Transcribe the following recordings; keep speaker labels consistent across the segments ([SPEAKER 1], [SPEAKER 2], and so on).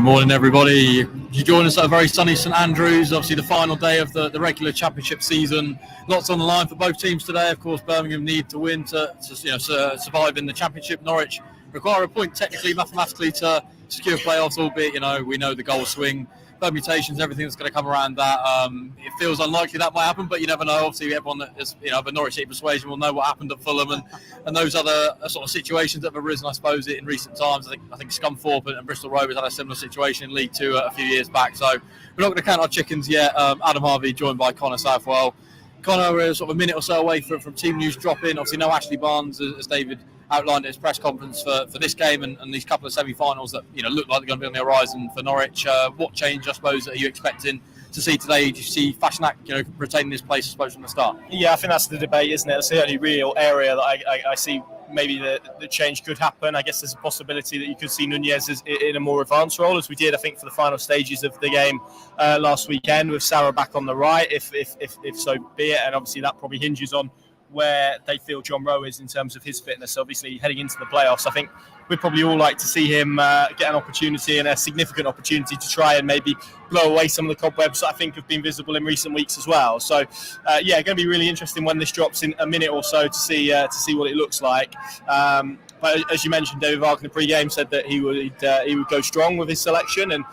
[SPEAKER 1] Good morning, everybody. You join us at a very sunny St Andrews, obviously the final day of the regular championship season. Lots on the line for both teams today. Of course, Birmingham need to win to survive in the championship. Norwich require a point technically, mathematically to secure playoffs, albeit, we know the goal swing, permutations, everything that's going to come around that. It feels unlikely that might happen, but you never know. Obviously, everyone that is, of a Norwich City persuasion will know what happened at Fulham and those other sort of situations that have arisen, I suppose, in recent times. I think Scunthorpe and Bristol Rovers had a similar situation in League Two a few years back. So we're not going to count our chickens yet. Adam Harvey joined by Connor Southwell. Connor, we're sort of a minute or so away from team news dropping. Obviously, no Ashley Barnes, as David outlined at his press conference for this game and these couple of semi-finals that look like they're going to be on the horizon for Norwich. What change, I suppose, are you expecting to see today? Do you see Fashnak, retaining his place, I suppose, from the start?
[SPEAKER 2] Yeah, I think that's the debate, isn't it? It's the only real area that I see maybe the change could happen. I guess there's a possibility that you could see Nunes in a more advanced role, as we did, I think, for the final stages of the game last weekend, with Sarah back on the right, if so be it. And obviously that probably hinges on where they feel John Rowe is in terms of his fitness. Obviously, heading into the playoffs, I think we'd probably all like to see him get an opportunity, and a significant opportunity, to try and maybe blow away some of the cobwebs that I think have been visible in recent weeks as well. So, going to be really interesting when this drops in a minute or so to see what it looks like. But as you mentioned, David Varner pre-game said that he would go strong with his selection, and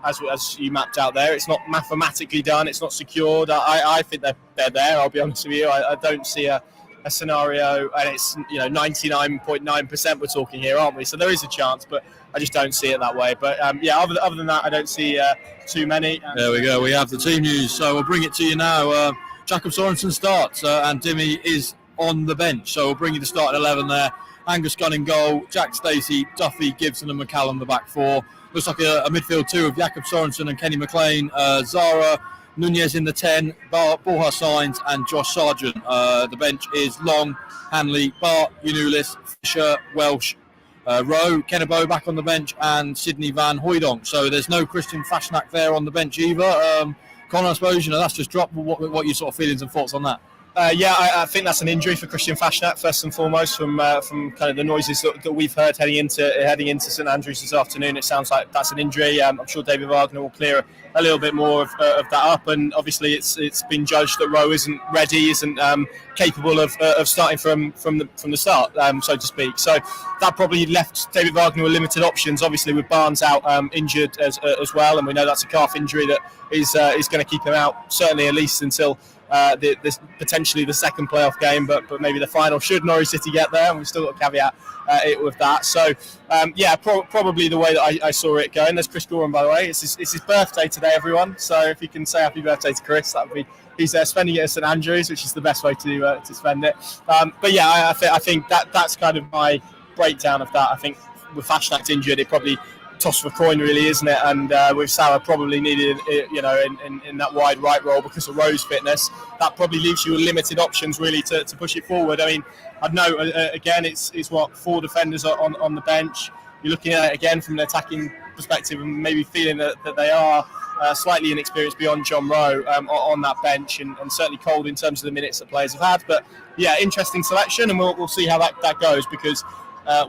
[SPEAKER 2] as you mapped out there, it's not mathematically done, it's not secured. I think they're there. I'll be honest with you. I don't see a scenario, and it's 99.9% we're talking here, aren't we? So there is a chance, but I just don't see it that way. But other than that, I don't see too many.
[SPEAKER 1] There we go. We have the team news, so we'll bring it to you now. Jakob Sorensen starts, and Dimmy is on the bench. So we'll bring you the starting 11 there. Angus Gunn in goal, Jack Stacey, Duffy, Gibson and McCallum the back four. Looks like a midfield two of Jakob Sorensen and Kenny McLean, Zara, Nunes in the 10, Borja Sainz and Josh Sargent. The bench is Long, Hanley, Bart, Unulis, Fisher, Welsh, Rowe, Kennebo back on the bench, and Sydney Van Hooydonk. So there's no Christian Fashnak there on the bench either. Connor, I suppose that's just dropped. What are your sort of feelings and thoughts on that?
[SPEAKER 2] I think that's an injury for Christian Fashnak, first and foremost, from kind of the noises that we've heard heading into St Andrews this afternoon. It sounds like that's an injury. I'm sure David Varner will clear a little bit more of that up, and obviously it's been judged that Rowe isn't ready, isn't capable of starting from the start, so to speak. So that probably left David Varner with limited options. Obviously, with Barnes out injured as well, and we know that's a calf injury that is going to keep him out certainly at least until this potentially the second playoff game, but maybe the final, should Norwich City get there, and we've still got to caveat it with that. So probably the way that I saw it going. There's Chris Gorham, by the way. It's his birthday today, everyone, so if you can say happy birthday to Chris, that would be, he's spending it at St Andrews, which is the best way to spend it. I think that's kind of my breakdown of that. I think with Fashnak injured, it probably toss for coin, really, isn't it? And with Sarah probably needed, in that wide right role because of Rowe's fitness, that probably leaves you with limited options really to push it forward. I mean, I'd know again, it's what, 4 defenders on the bench. You're looking at it again from an attacking perspective, and maybe feeling that they are slightly inexperienced beyond John Rowe on that bench, and certainly cold in terms of the minutes that players have had. But yeah, interesting selection, and we'll see how that goes, because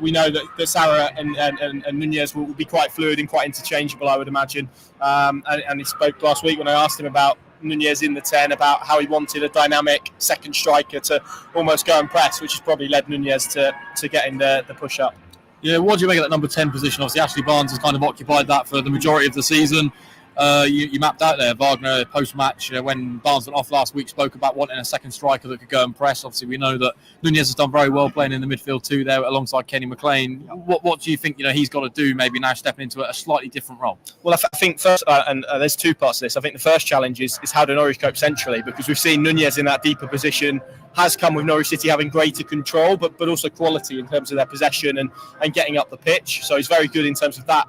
[SPEAKER 2] we know that Sarah and Nunes will be quite fluid and quite interchangeable, I would imagine. And he spoke last week when I asked him about Nunes in the 10, about how he wanted a dynamic second striker to almost go and press, which has probably led Nunes to getting the push up.
[SPEAKER 1] Yeah, what do you make of that number 10 position? Obviously, Ashley Barnes has kind of occupied that for the majority of the season. You mapped out there, Wagner, post-match, when Barnes went off last week, spoke about wanting a second striker that could go and press. Obviously, we know that Nunes has done very well playing in the midfield too there alongside Kenny McLean. What do you think he's got to do maybe now, stepping into a slightly different role?
[SPEAKER 2] Well, I think first, and there's two parts to this. I think the first challenge is how do Norwich cope centrally, because we've seen Nunes in that deeper position has come with Norwich City having greater control, but also quality in terms of their possession and getting up the pitch. So he's very good in terms of that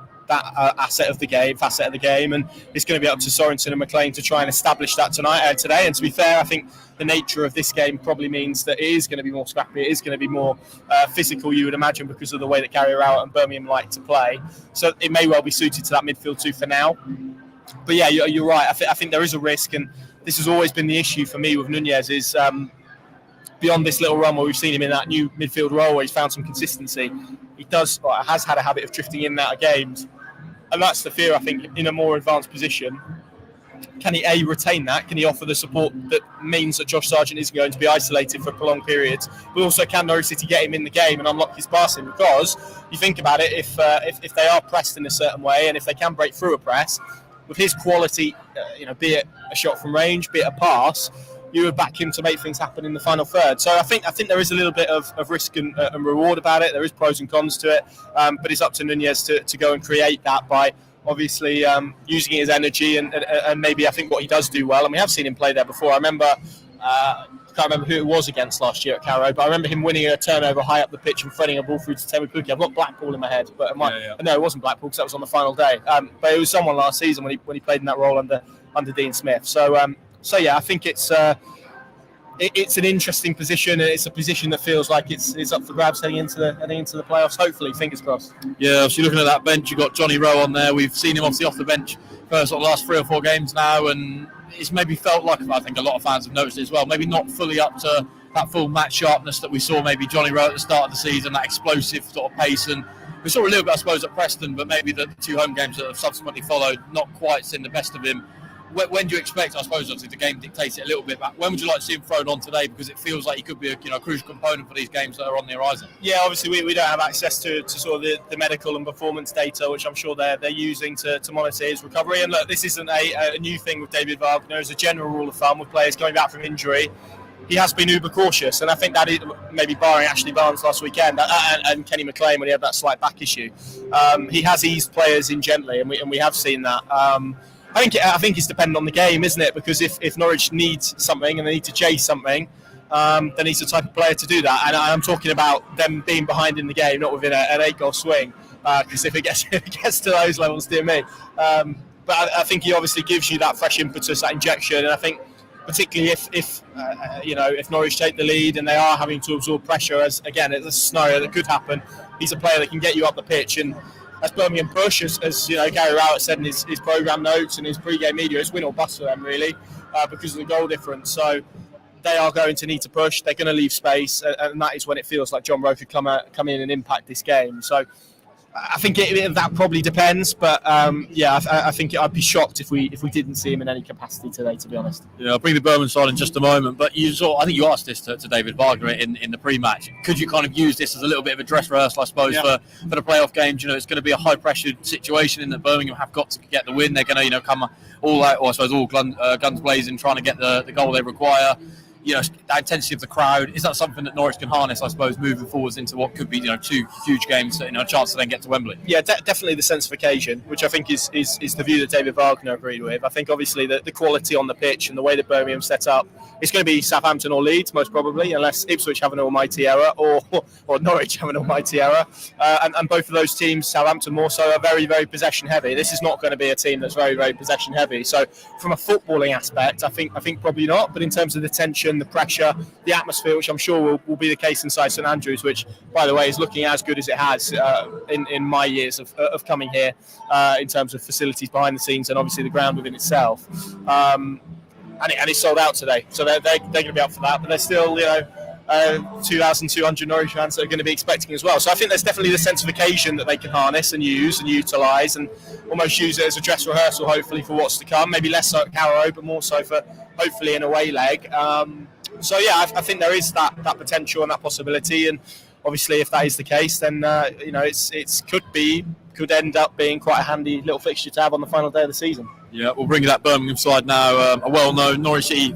[SPEAKER 2] facet of the game, and it's going to be up to Sorensen and McLean to try and establish that today. And to be fair, I think the nature of this game probably means that it is going to be more scrappy, it is going to be more physical, you would imagine, because of the way that Gary Rowett and Birmingham like to play. So it may well be suited to that midfield two for now. But yeah, you're right. I think there is a risk, and this has always been the issue for me with Nunes, is beyond this little run where we've seen him in that new midfield role where he's found some consistency, he has had a habit of drifting in and out of games and that's the fear, I think, in a more advanced position. Can he retain that? Can he offer the support that means that Josh Sargent isn't going to be isolated for prolonged periods? But also, can Norwich City get him in the game and unlock his passing? Because you think about it, if they are pressed in a certain way, and if they can break through a press, with his quality, be it a shot from range, be it a pass, you would back him to make things happen in the final third. So I think there is a little bit of risk and reward about it. There is pros and cons to it, but it's up to Nunes to go and create that by obviously using his energy and maybe I think what he does do well. And we have seen him play there before. I remember, I can't remember who it was against last year at Carrow, but I remember him winning a turnover high up the pitch and threading a ball through to Temi Pukki. I've got Blackpool in my head, but no, it wasn't Blackpool because that was on the final day. But it was someone last season when he played in that role under Dean Smith. So yeah, I think it's an interesting position. It's a position that feels like it's up for grabs heading into the playoffs. Hopefully, fingers crossed.
[SPEAKER 1] Yeah, obviously looking at that bench, you've got Johnny Rowe on there. We've seen him obviously off the bench for sort of the last 3 or 4 games now, and it's maybe felt like, I think a lot of fans have noticed it as well, maybe not fully up to that full match sharpness that we saw maybe Johnny Rowe at the start of the season, that explosive sort of pace. And we saw a little bit, I suppose, at Preston, but maybe the 2 home games that have subsequently followed, not quite seen the best of him. When do you expect, I suppose, obviously the game dictates it a little bit, but when would you like to see him thrown on today? Because it feels like he could be a crucial component for these games that are on the horizon.
[SPEAKER 2] Yeah, obviously we don't have access to sort of the medical and performance data, which I'm sure they're using to monitor his recovery. And look, this isn't a new thing with David Varner. As a general rule of thumb with players coming back from injury, he has been uber cautious, and I think that is maybe barring Ashley Barnes last weekend and Kenny McLean when he had that slight back issue. He has eased players in gently, and we have seen that. I think it's dependent on the game, isn't it? Because if Norwich needs something and they need to chase something, then he's the type of player to do that. And I'm talking about them being behind in the game, not within an 8-goal swing. Because if it gets to those levels, dear me. But I think he obviously gives you that fresh impetus, that injection. And I think particularly if Norwich take the lead and they are having to absorb pressure, as again, it's a scenario that could happen. He's a player that can get you up the pitch. And as Birmingham push, as Gary Rowett said in his programme notes and his pre-game media, it's win or bust for them really, because of the goal difference. So they are going to need to push. They're going to leave space, and that is when it feels like John Rowe could come in and impact this game. So I think that probably depends, but I think I'd be shocked if we didn't see him in any capacity today, to be honest.
[SPEAKER 1] Yeah, I'll bring the Birmingham side in just a moment, but I think you asked this to David Varner in the pre-match. Could you kind of use this as a little bit of a dress rehearsal, I suppose, for the playoff games? It's going to be a high-pressured situation in that Birmingham have got to get the win. They're going to come all out, or I suppose all guns blazing, trying to get the goal they require. The intensity of the crowd, is that something that Norwich can harness, I suppose, moving forwards into what could be 2 huge games, a chance to then get to Wembley?
[SPEAKER 2] Yeah, definitely the sense of occasion, which I think is the view that David Varner agreed with. I think obviously the quality on the pitch and the way that Birmingham set up, it's going to be Southampton or Leeds most probably, unless Ipswich have an almighty error or Norwich have an almighty error. And both of those teams, Southampton more so, are very, very possession heavy. This is not going to be a team that's very, very possession heavy. So from a footballing aspect, I think probably not. But in terms of the tension, the pressure, the atmosphere, which I'm sure will be the case inside St Andrews, which, by the way, is looking as good as it has in my years of coming here, in terms of facilities behind the scenes and obviously the ground within itself. And it's sold out today, so they're going to be up for that. But there's still 2,200 Norwich fans that are going to be expecting as well. So I think there's definitely the sense of occasion that they can harness and use and utilise and almost use it as a dress rehearsal, hopefully, for what's to come. Maybe less so at Carrow, but more so for hopefully an away leg. So yeah, I think there is that potential and that possibility. And obviously, if that is the case, then it's could end up being quite a handy little fixture to have on the final day of the season.
[SPEAKER 1] Yeah, we'll bring you that Birmingham side now. A well-known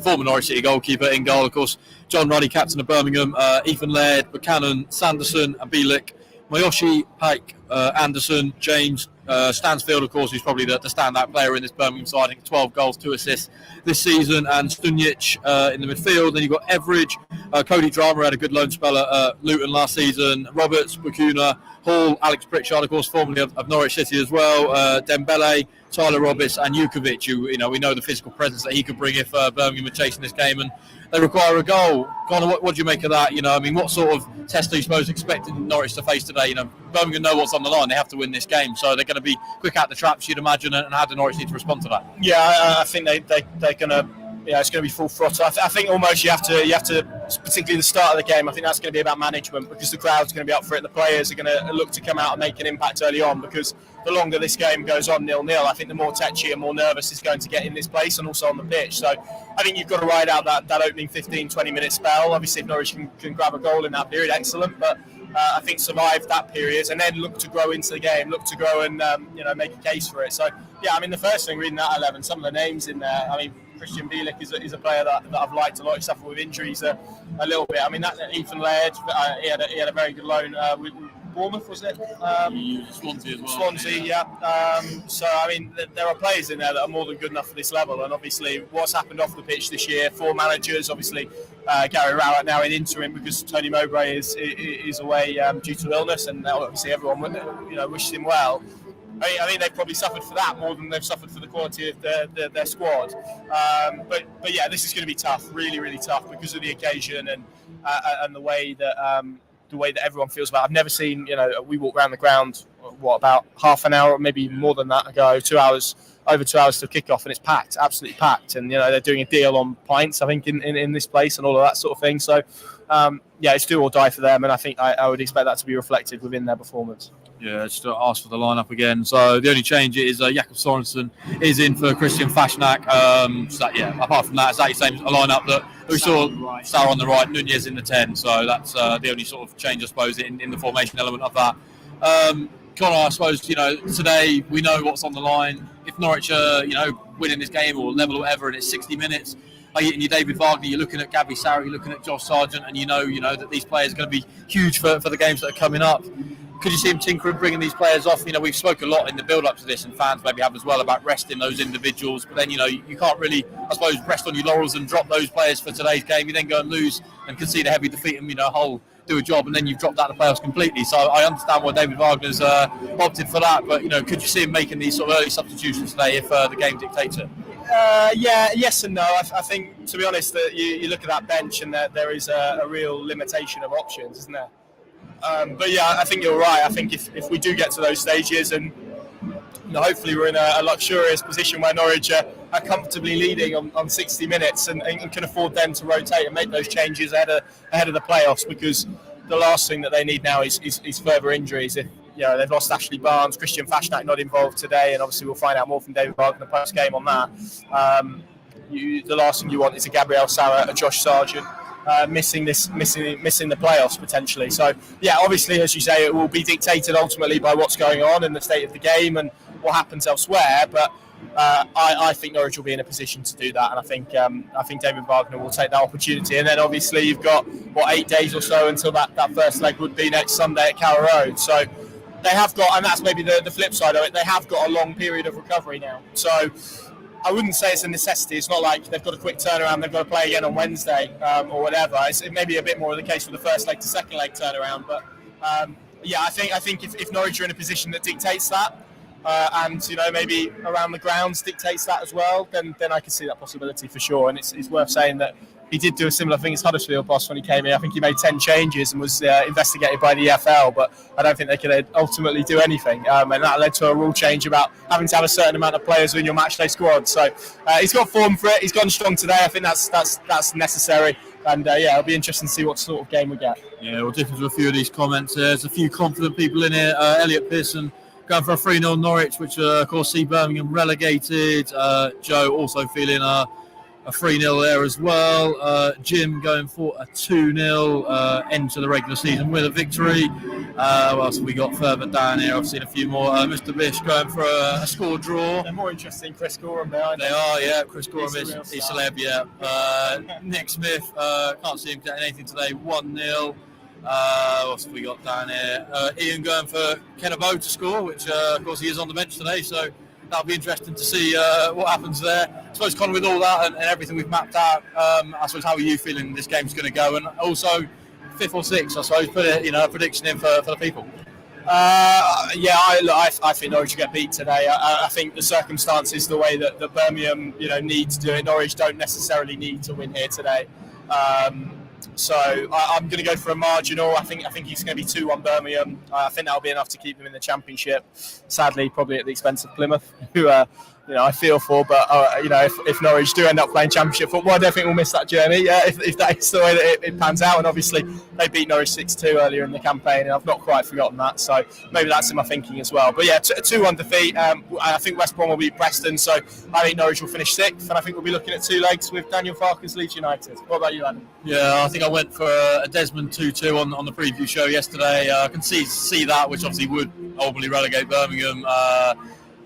[SPEAKER 1] former Norwich City goalkeeper in goal, of course. John Ruddy, captain of Birmingham. Ethan Laird, Buchanan, Sanderson, and Bielik. Mayoshi, Pike, Anderson, James, Stansfield, of course, who's probably the standout player in this Birmingham side. I think 12 goals, 2 assists this season, and Stunjic in the midfield. Then you've got Everidge, Cody Drama had a good loan spell at Luton last season. Roberts, Bakuna, Hall, Alex Pritchard, of course, formerly of Norwich City as well. Dembele, Tyler Roberts, and Jukovic, who we know the physical presence that he could bring if Birmingham are chasing this game, and they require a goal. Connor, what do you make of that? What sort of test are you supposed expecting Norwich to face today? Birmingham know what's on the line; they have to win this game, so they're going to be quick out the traps, you'd imagine. And how do Norwich need to respond to that?
[SPEAKER 2] Yeah, I think they're going to it's going to be full throttle. I think almost you have to, particularly the start of the game. I think that's going to be about management, because the crowd's going to be up for it. The players are going to look to come out and make an impact early on, because the longer this game goes on 0-0, I think the more tetchy and more nervous it's going to get in this place and also on the pitch. So I think you've got to ride out that opening 15-20 minute spell. Obviously, if Norwich can grab a goal in that period, excellent. But I think survive that period and then look to grow into the game, look to grow and make a case for it. So yeah, I mean, the first thing reading that 11, some of the names in there. I mean, Christian Bielik is a player that I've liked a lot. He suffered with injuries a little bit. I mean, that Ethan Laird, he had a very good loan with Bournemouth, was it?
[SPEAKER 1] Swansea as well.
[SPEAKER 2] Swansea, yeah. So, I mean, there are players in there that are more than good enough for this level. And obviously, what's happened off the pitch this year, 4 managers, obviously, Gary Rowett now in interim because Tony Mowbray is away due to illness, and obviously everyone wishes him well. I mean, they've probably suffered for that more than they've suffered for the quality of their squad. But yeah, this is going to be tough, really, really tough, because of the occasion and the way that everyone feels about it. I've never seen, we walk around the ground, about half an hour, maybe more than that ago, 2 hours, over 2 hours to kick off, and it's packed, absolutely packed. And, they're doing a deal on pints, I think, in this place and all of that sort of thing. So, it's do or die for them. And I think I would expect that to be reflected within their performance.
[SPEAKER 1] Yeah, just to ask for the lineup again. So the only change is Jakob Sorensen is in for Christian Fashnak. Apart from that, it's the same lineup that we saw. Sarr on the right, Nunes in the 10. So that's the only sort of change, I suppose, in the formation element of that. Connor, I suppose, today we know what's on the line. If Norwich are, winning this game or level or whatever, and it's 60 minutes, and you're David Varner, you're looking at Gabby Sarri, you're looking at Josh Sargent, and you know that these players are going to be huge for the games that are coming up. Could you see him tinkering, bringing these players off? We've spoken a lot in the build-up to this, and fans maybe have as well, about resting those individuals. But then, you can't really, I suppose, rest on your laurels and drop those players for today's game. You then go and lose and concede a heavy defeat and, Hull do a job, and then you've dropped out of the playoffs completely. So I understand why David Wagner's opted for that. But, could you see him making these sort of early substitutions today if the game dictates it?
[SPEAKER 2] Yes and no. I think, to be honest, that you look at that bench and there is a real limitation of options, isn't there? But yeah, I think you're right. I think if we do get to those stages, and hopefully we're in a luxurious position where Norwich are comfortably leading on 60 minutes and can afford then to rotate and make those changes ahead of the playoffs, because the last thing that they need now is further injuries. If they've lost Ashley Barnes, Christian Fashnak not involved today, and obviously we'll find out more from David Varner post game on that. The last thing you want is a Gabriel Sarr, a Josh Sargent. Missing the playoffs potentially. So yeah, obviously, as you say, it will be dictated ultimately by what's going on and the state of the game and what happens elsewhere. But I think Norwich will be in a position to do that, and I think David Varner will take that opportunity. And then obviously you've got 8 days or so until that first leg would be next Sunday at Carrow Road. So they have got, and that's maybe the flip side of it, they have got a long period of recovery now. So I wouldn't say it's a necessity. It's not like they've got a quick turnaround, they've got to play again on Wednesday or whatever. It may be a bit more of the case for the first leg to second leg turnaround. But I think if Norwich are in a position that dictates that, and maybe around the grounds dictates that as well, then I can see that possibility for sure. And it's worth saying that he did do a similar thing as Huddersfield boss when he came in. I think he made 10 changes and was investigated by the EFL, but I don't think they could ultimately do anything. And that led to a rule change about having to have a certain amount of players in your matchday squad. So he's got form for it. He's gone strong today. I think that's necessary. And it'll be interesting to see what sort of game we get.
[SPEAKER 1] Yeah, we'll dip into a few of these comments. There's a few confident people in here. Elliot Pearson going for a 3-0 Norwich, which of course see Birmingham relegated. Joe also feeling a 3-0 there as well. Jim going for a 2-0 end to the regular season with a victory. What else have we got further down here? I've seen a few more. Mr. Bish going for a score draw.
[SPEAKER 2] They're more interesting. Chris Gorham behind.
[SPEAKER 1] They are, yeah. Chris Gorham is celeb, yeah. Nick Smith, can't see him getting anything today. 1-0. What else have we got down here? Ian going for Kennebo to score, which of course he is on the bench today, so that'll be interesting to see what happens there. I suppose, Conor, with all that and everything we've mapped out, I suppose, how are you feeling this game's going to go? And also, 5th or 6th, I suppose, put it, a prediction in for the people.
[SPEAKER 2] I think Norwich will get beat today. I think the circumstances, the way that Birmingham, need to do it, Norwich don't necessarily need to win here today. So I'm going to go for a marginal. I think it's going to be 2-1 Birmingham. I think that'll be enough to keep them in the Championship. Sadly, probably at the expense of Plymouth, who I feel for, but if Norwich do end up playing Championship football, I don't think we'll miss that journey. If that is the way that it pans out, and obviously they beat Norwich 6-2 earlier in the campaign, and I've not quite forgotten that, so maybe that's in my thinking as well. But yeah, 2-1 defeat. I think West Brom will beat Preston, so I think Norwich will finish 6th, and I think we'll be looking at 2 legs with Daniel Farke's Leeds United. What about you, Adam?
[SPEAKER 1] Yeah, I think I went for a Desmond 2-2 on the preview show yesterday. I can see that, which obviously would ultimately relegate Birmingham.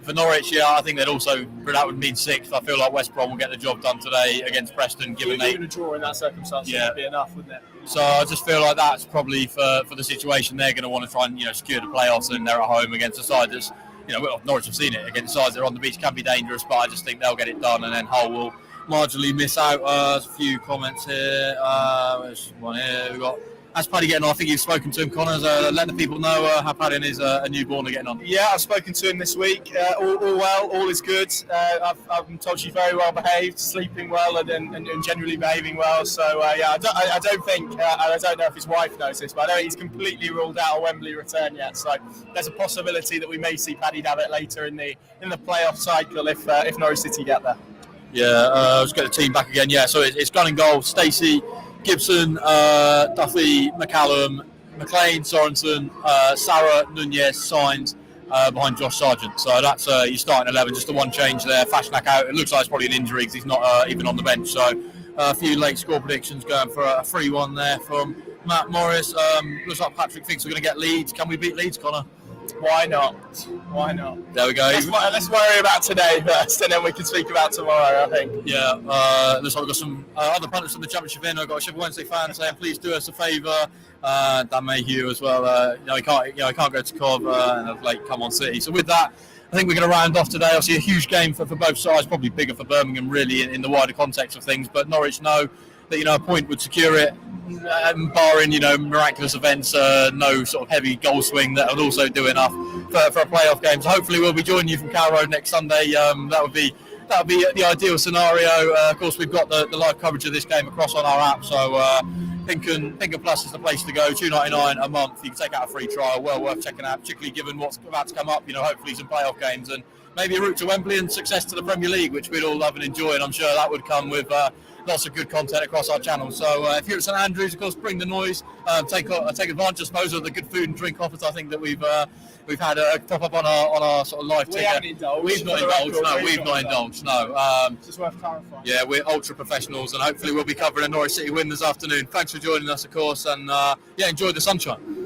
[SPEAKER 1] For Norwich, I think that would mean 6th. I feel like West Brom will get the job done today against Preston. Given
[SPEAKER 2] a draw in that circumstance would be enough, wouldn't it?
[SPEAKER 1] So I just feel like that's probably for the situation they're going to want to try and secure the playoffs, and they're at home against a side that's Norwich have seen it against sides that are on the beach can be dangerous, but I just think they'll get it done, and then Hull will marginally miss out. There's a few comments here. There's one here. We've got. How's Paddy getting on? I think you've spoken to him, Connor. Let the people know how Paddy and his a newborn are getting on.
[SPEAKER 2] Yeah, I've spoken to him this week. All well, all is good. I've been told she's very well behaved, sleeping well, and generally behaving well. So I don't think, and I don't know if his wife knows this, but I don't think he's completely ruled out a Wembley return yet. So there's a possibility that we may see Paddy Davitt later in the playoff cycle if Norwich City get there.
[SPEAKER 1] Yeah, let's get the team back again. Yeah, so it's gun and goal. Stacey, Gibson, Duffy, McCallum, McLean, Sorensen, Sarah, Nunes, Signs behind Josh Sargent. So that's your starting 11. Just the one change there. Fashnak out. It looks like it's probably an injury because he's not even on the bench. So a few late score predictions going for a 3-1 there from Matt Morris. Looks like Patrick thinks we're going to get Leeds. Can we beat Leeds, Connor?
[SPEAKER 2] Why not? There
[SPEAKER 1] we go.
[SPEAKER 2] Let's worry about today first, and then we can speak about tomorrow, I think.
[SPEAKER 1] Yeah, looks like we've got some other punters from the Championship in. I've got a Sheffield Wednesday fan saying, please do us a favour. Dan Mayhew as well. He can't go to Cov and like come on City. So with that, I think we're going to round off today. Obviously a huge game for both sides, probably bigger for Birmingham really in the wider context of things. But Norwich know that a point would secure it. Barring miraculous events, no sort of heavy goal swing that would also do enough for a playoff game. So hopefully we'll be joining you from Carrow Road next Sunday. That would be the ideal scenario. Of course, we've got the live coverage of this game across on our app. So Thinking Plus is the place to go. $2.99 a month. You can take out a free trial. Well worth checking out, particularly given what's about to come up. Hopefully some playoff games and maybe a route to Wembley and success to the Premier League, which we'd all love and enjoy. And I'm sure that would come with lots of good content across our channel. So if you're at St Andrews, of course, bring the noise. Take advantage, I suppose, of the good food and drink offers. I think that we've had a top up on our sort of live ticket. We've not indulged. No.
[SPEAKER 2] It's just worth clarifying.
[SPEAKER 1] Yeah, we're ultra professionals, and hopefully we'll be covering a Norwich City win this afternoon. Thanks for joining us, of course, and enjoy the sunshine.